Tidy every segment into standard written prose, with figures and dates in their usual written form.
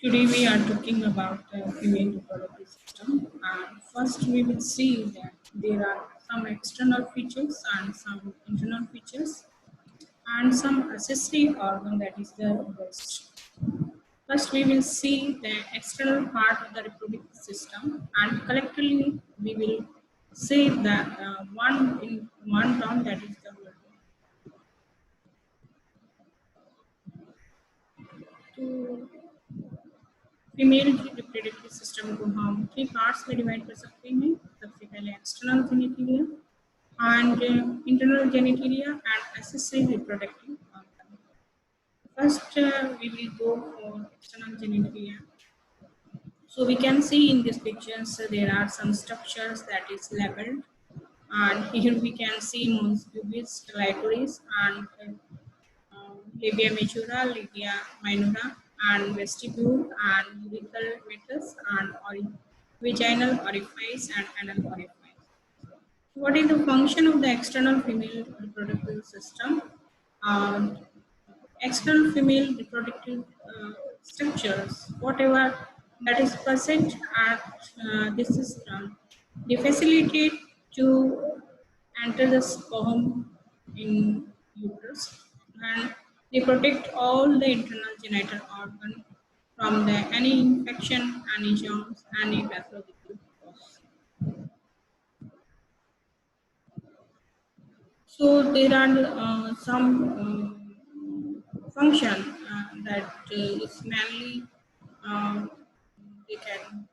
Today we are talking about the female reproductive system. First, we will see that there are some external features and some internal features, and some accessory organ that is the breast. First, we will see the external part of the reproductive system, and collectively we will say that one in one term, that is the vulva. To female reproductive system को हम three parts में divide कर सकते हैं। सबसे पहले external genitalia and internal genitalia and accessory reproductive organ. First, we will go for external genitalia. So we can see in this picture, so there are some structures that is labeled, and here we can see mons pubis, clitoris, and labia majora, labia minora, and vestibule, and urethral meatus, and vaginal orifice, and anal orifice. What is the function of the external female reproductive system? External female reproductive structures, whatever that is present at this system, they facilitate to enter the sperm in uterus, and they protect all the internal genital organ from the any infection, any germs, any pathological cause. So there are some function that is mainly they can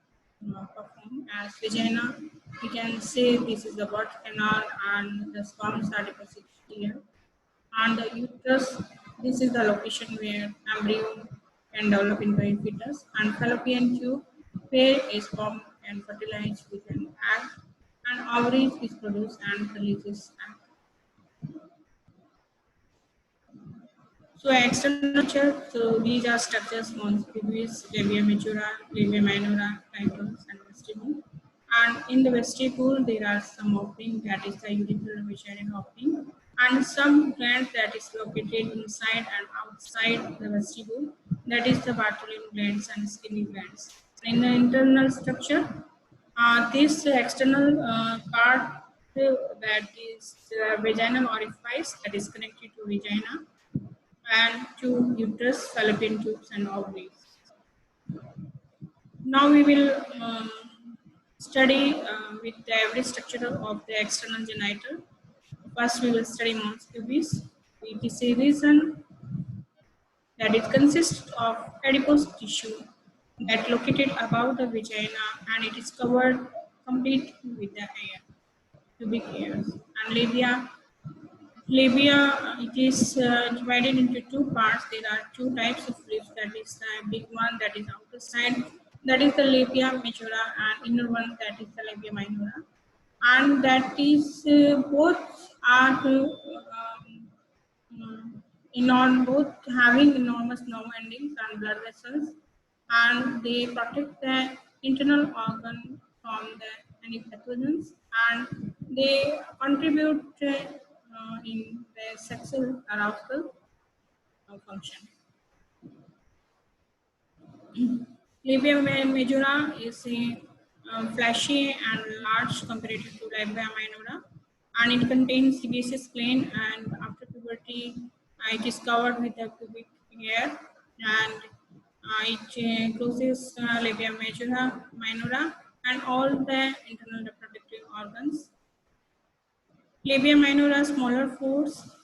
perform as vagina. We can say this is the birth canal and the sperms are deposited here. And the uterus, this is the location where embryo can develop into a fetus, and fallopian tube where a sperm can fertilize with an egg, and ovaries is produced and releases egg. So external structure, so these are structures mons pubis, labia majora, labia minora, clitoris, and vestibule. And in the vestibule, there are some opening, that is the urethral vaginal opening, and some glands that is located inside and outside the vestibule, that is the Bartholin glands and skinny glands. In the internal structure, this external part that is vaginal orifice that is connected to vagina, and to uterus, fallopian tubes, and ovaries. Now we will study with every structure of the external genital. First, we will study mons pubis. It is a region that it consists of adipose tissue that located above the vagina, and it is covered completely with the hair, pubic hairs. And labia, it is divided into two parts. There are two types of lips. That is the big one, that is outer side, that is the labia majora, and inner one, that is the labia minora. And that is both are both having enormous nerve endings and blood vessels, and they protect the internal organ from the any pathogens, and they contribute in the sexual arousal function. Labia majora is a fleshy and large compared to labia minora, and it contains sebaceous gland, and after puberty it is covered with a pubic hair, and it closes labia majora, minora, and all the internal reproductive organs. Labia minora, smaller folds,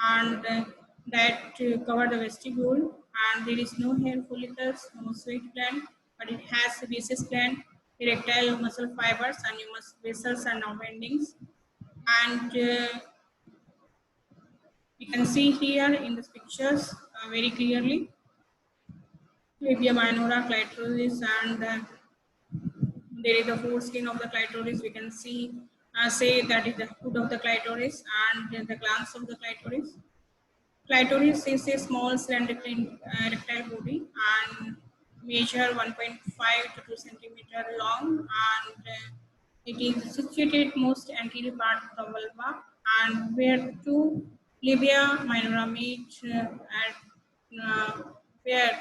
and that cover the vestibule, and there is no hair follicles, no sweat gland, but it has sebaceous gland, erectile muscle fibers, and humerus vessels and nerve endings. And you can see here in the pictures very clearly labia minora, clitoris, and there is the foreskin of the clitoris. We can see say that is the hood of the clitoris and the glans of the clitoris. Clitoris is a small cylindrical erectile body and measure 1.5 to 2 centimeter long, and it is situated most anterior part of the vulva, and where two labia minora meet at where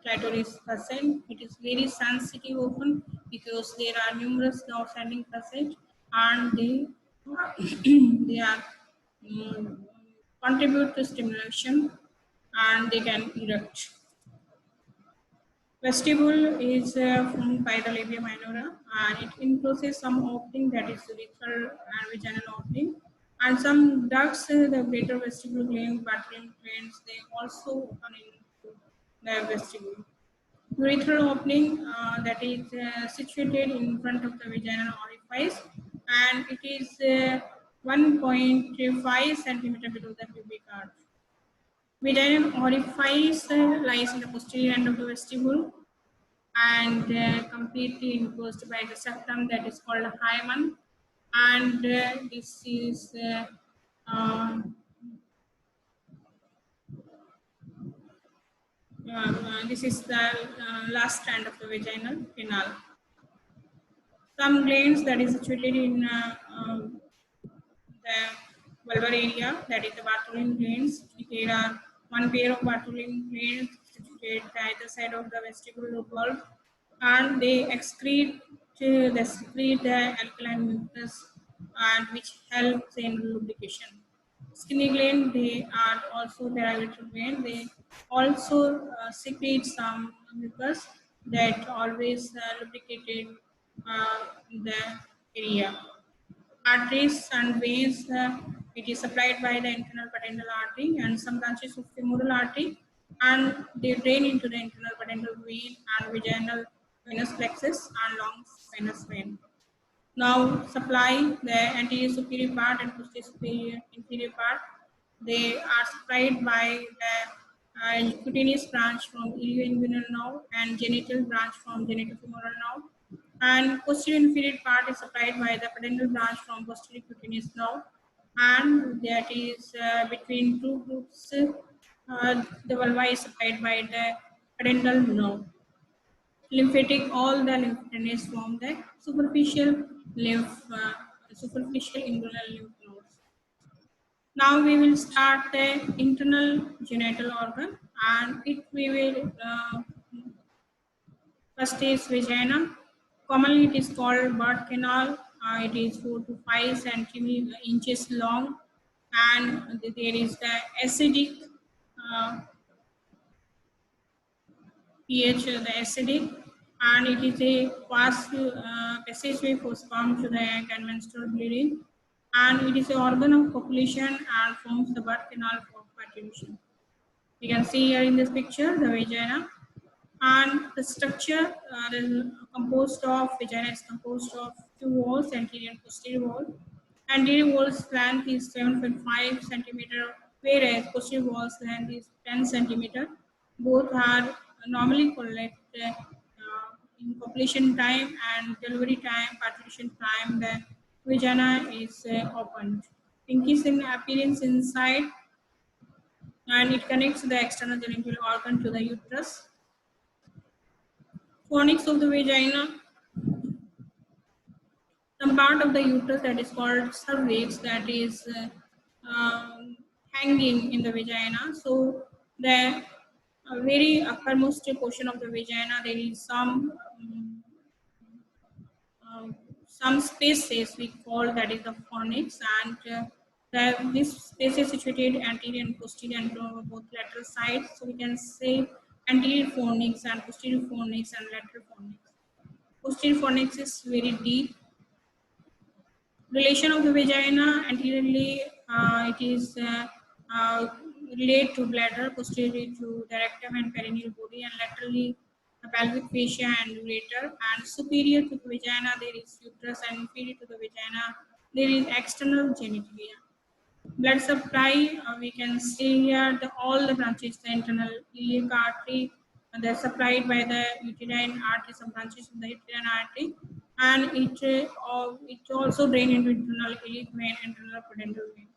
clitoris facet. It is very sensitive often because there are numerous nerve sending facets and they they are contribute to stimulation and they can erect. Vestibule is formed by the labia minora and it encloses some opening that is urethral and vaginal opening. And some ducts, the greater vestibule gland, Bartholin glands, they also open into the vestibule. Urethral opening that is situated in front of the vaginal orifice and it is 1.5 centimeter below the pubic arch. Vaginal orifice lies in the posterior end of the vestibule and completely enclosed by the septum that is called a hymen. And this is this is the last strand of the vaginal canal. Some glands that is situated in the vulvar area, that is the Bartholin glands. There are one pair of Bartholin glands situated at either side of the vestibular valve, and they excrete the alkaline mucus, and which helps in lubrication. Skinny gland, they are also derivative gland. They also secrete some mucus that always lubricated the area. Arteries and veins, it is supplied by the internal pudendal artery and some branches of femoral artery, and they drain into the internal pudendal vein and vaginal venous plexus and long venous vein. Now supply the anterior superior part and posterior superior inferior part. They are supplied by the cutaneous branch from ilioinguinal nerve and genital branch from genitofemoral nerve. And posterior inferior part is supplied by the pudendal branch from posterior cutaneous nerve. And that is between two groups, the vulva is supplied by the pudendal nerve. Lymphatic, all the lymph drainage from the superficial inguinal lymph nodes. Now we will start the internal genital organ, and it we will first is vagina. Commonly, it is called birth canal. It is 4 to 5 inches long, and there is the acidic pH, the acidic, and it is a fast passageway for sperm to the egg and menstrual bleeding, and it is an organ of copulation and forms the birth canal for fertilization. You can see here in this picture the vagina, and the structure is composed of vagina is composed of two walls, anterior and posterior wall. Anterior wall's length is 7.5 centimeter, whereas posterior wall's length is 10 centimeter. Both are normally correct in copulation time and delivery time, fertilization time. The vagina is opened. Pinkish in appearance inside, and it connects the external genital organ to the uterus. Fornix of the vagina, some part of the uterus that is called cervix that is hanging in the vagina. So the very uppermost portion of the vagina, there is some spaces we call that is the fornix, and this space is situated anterior and posterior and both lateral sides. So we can say anterior fornix and posterior fornix and lateral fornix. Posterior fornix is very deep. Relation of the vagina anteriorly, it is related to bladder, posteriorly to the rectum and perineal body, and laterally the pelvic fascia and ureter, and superior to the vagina there is uterus, and inferior to the vagina there is external genitalia. Blood supply, we can see here all the branches, the internal iliac artery, they are supplied by the uterine artery, some branches of the uterine artery, and it also drain into internal iliac vein, internal pudendal vein.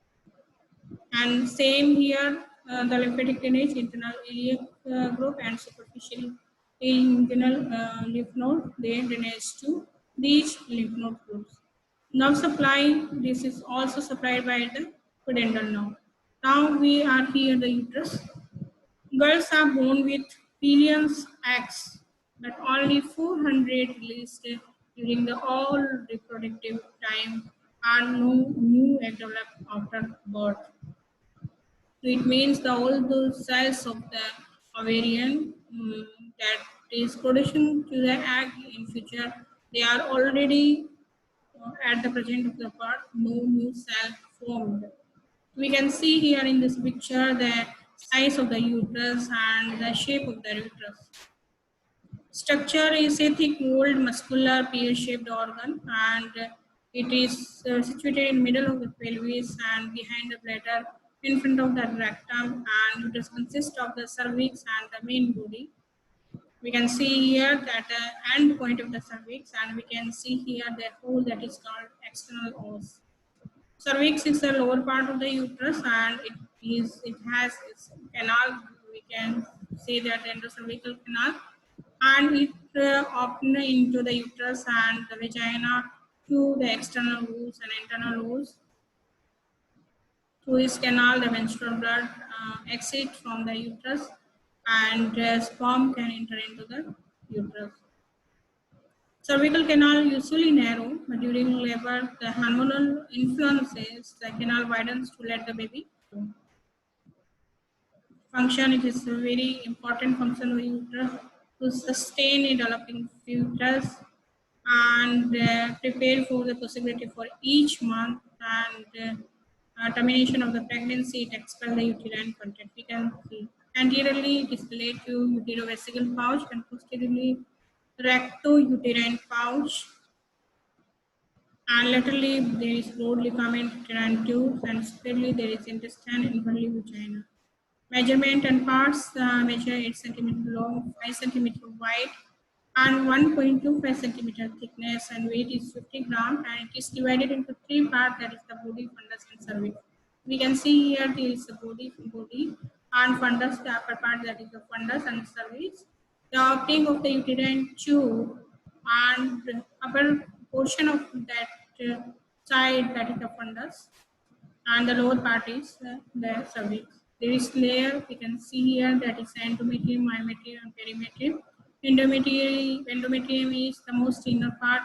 And same here, the lymphatic drainage, internal iliac group and superficial inguinal lymph node, they drainage to these lymph node groups. Nerve supply, this is also supplied by the pudendal nerve. Now we are here the uterus. Girls are born with billions eggs, but only 400 released during the all reproductive time, and no new egg developed after birth. So it means the all those cells of the ovarian that is producing to the egg in future, they are already at the present of the birth, no new cell formed. We can see here in this picture the size of the uterus and the shape of the uterus. Structure is a thick walled muscular pear-shaped organ, and it is situated in middle of the pelvis and behind the bladder, in front of the rectum, and it consists of the cervix and the main body. We can see here that the end point of the cervix, and we can see here the hole that is called external os. Cervix is the lower part of the uterus, and it has its canal. We can say that endocervical canal, and it open into the uterus and the vagina to the external walls and internal walls. Through this canal, the menstrual blood exits from the uterus, and sperm can enter into the uterus. Cervical canal usually narrow, but during labor, the hormonal influences the canal widens to let the baby grow. Function, it is a very important function of the uterus to sustain a developing fetus and prepare for the possibility for each month and termination of the pregnancy, it expels the uterine content. We can see anteriorly it is related to uterovesical pouch and posteriorly recto-uterine pouch, and laterally there is broad ligament uterine tubes, and superiorly there is intestine and inferiorly vagina. Measurement and parts measure 8 cm long, 5 cm wide, and 1.25 centimeter thickness, and weight is 50 grams, and it is divided into three parts, that is the body, fundus, and cervix. We can see here there is the body, and fundus, the upper part, that is the fundus, and cervix. The opening of the uterine tube and upper portion of that side, that is the fundus, and the lower part is the cervix. There is layer, we can see here, that is endometrium, myometrium, and perimetrium. Endometrium is the most inner part,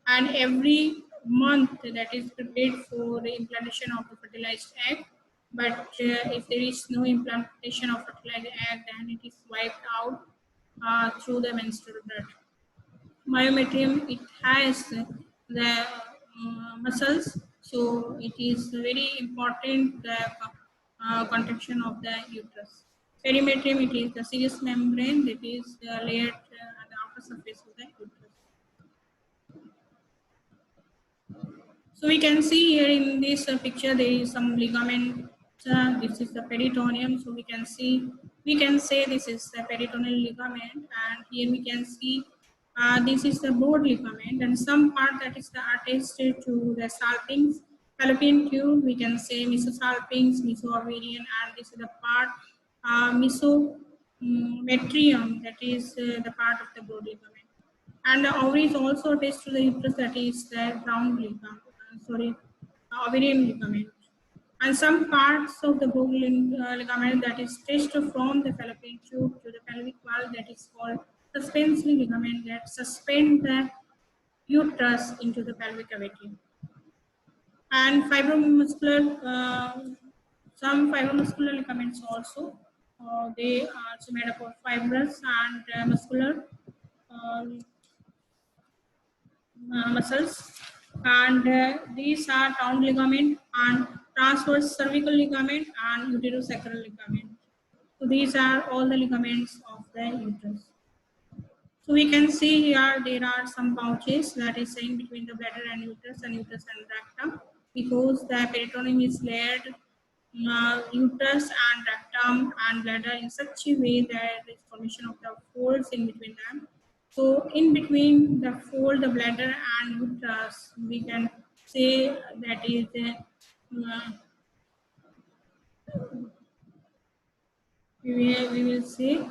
and every month that is prepared for the implantation of the fertilized egg. But if there is no implantation of fertilized egg, then it is wiped out through the menstrual blood. Myometrium, it has the muscles, so it is very important contraction of the uterus. Perimetrium, it is the serous membrane that is layered at the outer surface of the uterus. So we can see here in this picture there is some ligament. This is the peritoneum. So we can say this is the peritoneal ligament, and here we can see this is the broad ligament, and some part that is attached to the salpinx, fallopian tube. We can say mesosalpinx, mesoovarian, and this is the part mesometrium, that is the part of the broad ligament. And the ovary is also attached to the uterus, that is the round ligament, ovarian ligament. And some parts of the broad ligament that is stretched from the fallopian tube to the pelvic wall, that is called suspensory ligament, that suspend the uterus into the pelvic cavity. And fibromuscular, some fibromuscular ligaments also, they are also made up of fibrous and muscular muscles, and these are round ligament and transverse cervical ligament and uterosacral ligament. So these are all the ligaments of the uterus. So we can see here there are some pouches that is in between the bladder and uterus and rectum, because the peritoneum is layered uterus and rectum and bladder in such a way that there is formation of the folds in between them. So in between the fold, the bladder and uterus, we can say that is we will say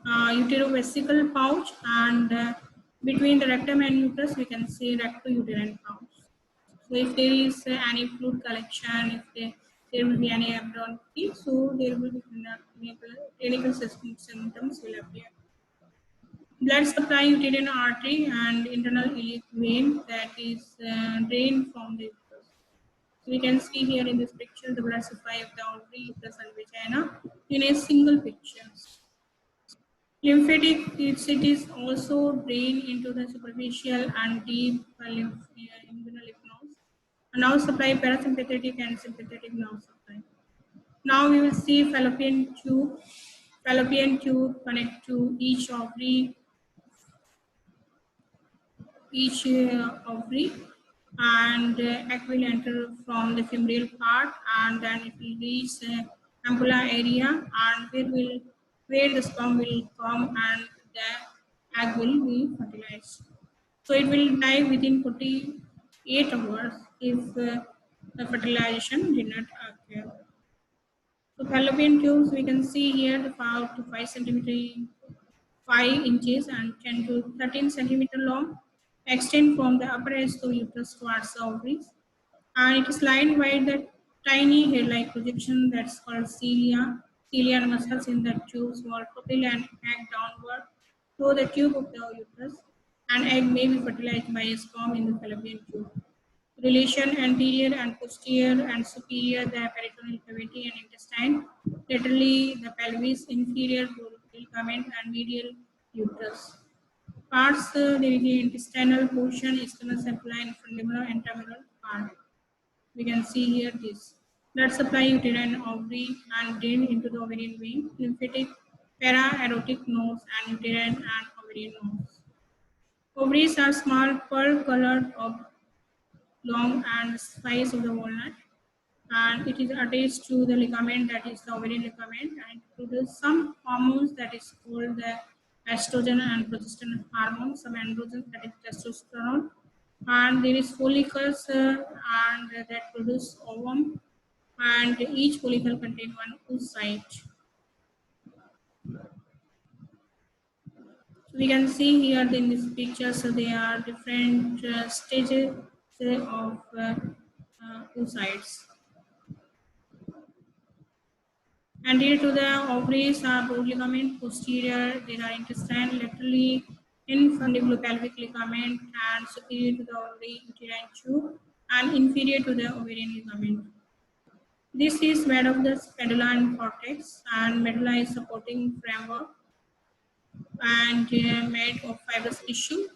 uterovesical pouch, and between the rectum and uterus we can say recto-uterine pouch. So if there is any fluid collection, if there will be any abnormality, so there will be clinical symptoms will appear. Blood supply uterine artery and internal iliac vein that is drained from the uterus. We can see here in this picture the blood supply of the ovary, uterus and vagina in a single picture. Lymphatic it is also drained into the superficial and deep inguinal lymph nodes. And now supply parasympathetic and sympathetic nerve supply. Now we will see fallopian tube. Fallopian tube connect to each ovary and egg will enter from the femoral part and then it will reach the ampulla area and where the sperm will come and the egg will be fertilized. So it will die within 48 hours if the fertilization did not occur. So fallopian tubes we can see here the 5 to 5 centimeter 5 inches and 10 to 13 centimeter long, extend from the upper edge of uterus towards the ovaries, and it is lined by the tiny hair-like projection that's called cilia. Cilia muscles in the tubes will propel an egg downward through the tube of the uterus, and egg may be fertilized by a sperm in the fallopian tube. Relation anterior and posterior and superior the peritoneal cavity and intestine, laterally the pelvis, inferior ligament and medial uterus. Parts there is the intestinal portion, external supply and fundibular intramural part. We can see here this. Blood supply uterine ovary and drain into the ovarian vein, lymphatic, para-aortic nodes and uterine and ovarian nodes. Ovaries are small pearl colored long and size of the walnut and it is attached to the ligament that is the ovarian ligament and it produces some hormones that is called the estrogen and progesterone hormones, some androgens that is testosterone and there is follicles and that produce ovum and each follicle contain one oocyte. So we can see here in this picture so there are different stages of oocytes. Anterior to the ovaries are broad ligament, posterior there are intestine, laterally infundibulopelvic ligament and superior to the ovary uterine tube and inferior to the ovarian ligament. This is made of the medulla and cortex and medulla is supporting framework and made of fibrous tissue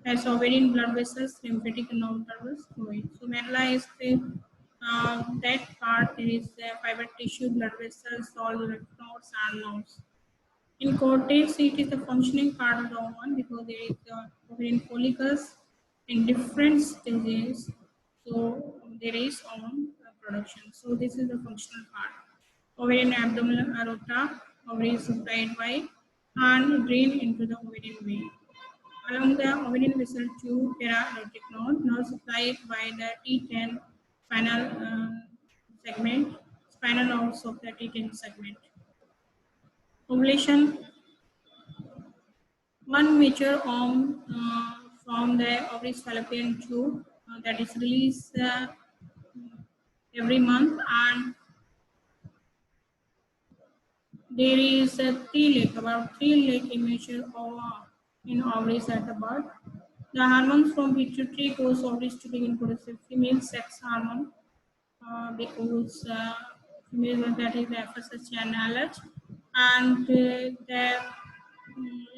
as ovarian blood vessels, lymphatic and non-fibrous fluid. So medulla is the that part there is fiber tissue, blood vessels, all the lymph nodes and nodes. In cortex, it is the functioning part of the ovum because there is the ovarian follicles in different stages. So there is ovum production. So this is the functional part. Ovarian abdominal aorta, ovary is supplied by and drain into the ovarian vein. Along the ovarian vessel tube, para-aortic node, now supplied by the T10 spinal segment, spinal nodes of the T10 segment. Ovulation, one major arm from the ovaries fallopian tube that is released every month and there is a about 3 lakh immature in ovaries at the birth. The hormones from pituitary cause ovaries to begin producing female sex hormone because female that is the FSH and LH and the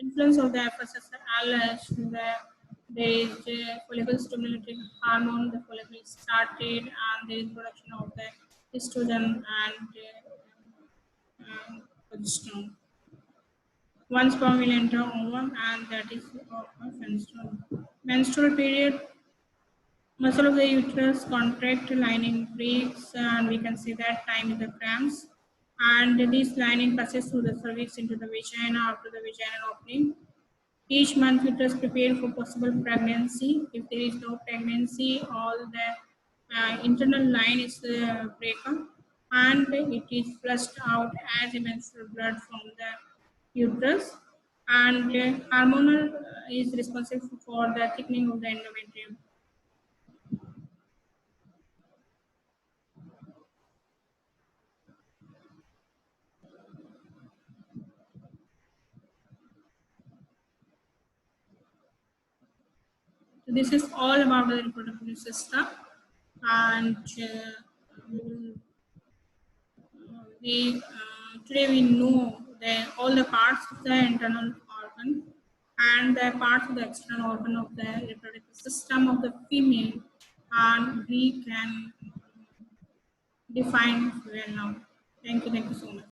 influence of the FSH and LH there is follicle stimulating hormone, the follicle is started and there is production of the estrogen and progesterone. One sperm will enter ovum and that is menstrual. Menstrual period, muscle of the uterus contract, lining breaks, and we can see that time is the cramps. And this lining passes through the cervix into the vagina after the vaginal opening. Each month, uterus prepare for possible pregnancy. If there is no pregnancy, all the internal line is breakup and it is flushed out as a menstrual blood from the uterus. And hormonal is responsible for the thickening of the endometrium. So this is all about the reproductive system, and today we know that all the parts of the internal organ and the parts of the external organ of the reproductive system of the female, and we can define well now. Thank you so much.